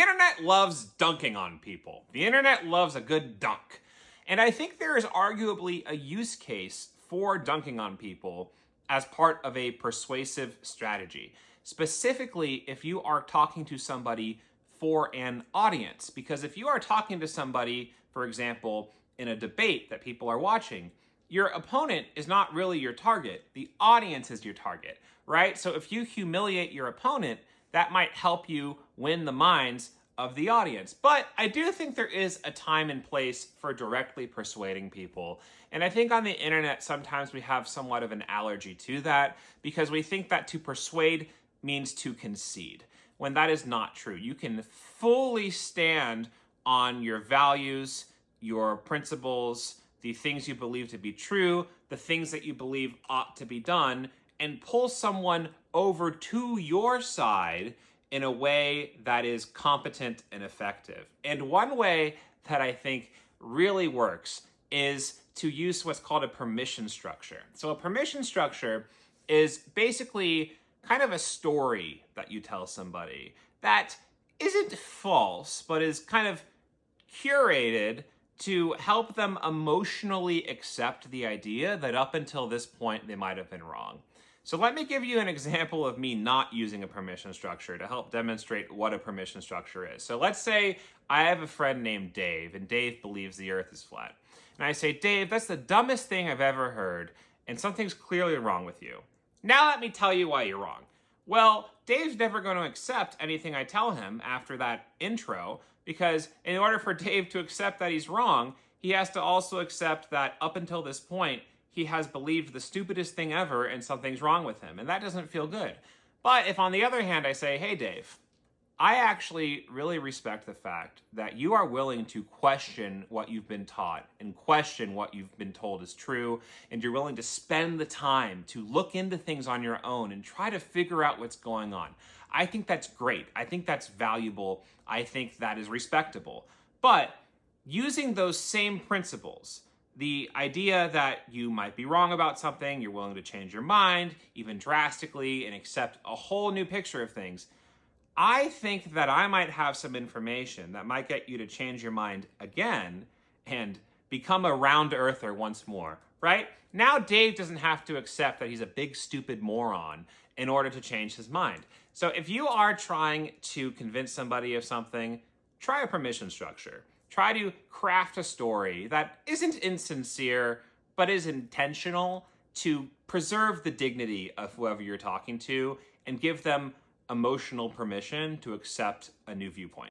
The internet loves dunking on people. The internet loves a good dunk. And I think there is arguably a use case for dunking on people as part of a persuasive strategy. Specifically, if you are talking to somebody for an audience. Because if you are talking to somebody, for example, in a debate that people are watching, your opponent is not really your target. The audience is your target, right? So if you humiliate your opponent, that might help you win the minds of the audience. But I do think there is a time and place for directly persuading people. And I think on the internet, sometimes we have somewhat of an allergy to that because we think that to persuade means to concede, when that is not true. You can fully stand on your values, your principles, the things you believe to be true, the things that you believe ought to be done, and pull someone over to your side in a way that is competent and effective. And one way that I think really works is to use what's called a permission structure. So a permission structure is basically kind of a story that you tell somebody that isn't false, but is kind of curated to help them emotionally accept the idea that up until this point they might have been wrong. So let me give you an example of me not using a permission structure to help demonstrate what a permission structure is. So let's say I have a friend named Dave, and Dave believes the earth is flat. And I say, Dave, that's the dumbest thing I've ever heard, and something's clearly wrong with you. Now let me tell you why you're wrong. Well, Dave's never going to accept anything I tell him after that intro, because in order for Dave to accept that he's wrong, he has to also accept that up until this point, he has believed the stupidest thing ever and something's wrong with him. And that doesn't feel good. But if on the other hand, I say, hey, Dave, I actually really respect the fact that you are willing to question what you've been taught and question what you've been told is true, and you're willing to spend the time to look into things on your own and try to figure out what's going on. I think that's great. I think that's valuable. I think that is respectable. But using those same principles, the idea that you might be wrong about something, you're willing to change your mind, even drastically, and accept a whole new picture of things, I think that I might have some information that might get you to change your mind again and become a round earther once more, right? Now Dave doesn't have to accept that he's a big stupid moron in order to change his mind. So if you are trying to convince somebody of something, try a permission structure. Try to craft a story that isn't insincere, but is intentional to preserve the dignity of whoever you're talking to and give them emotional permission to accept a new viewpoint.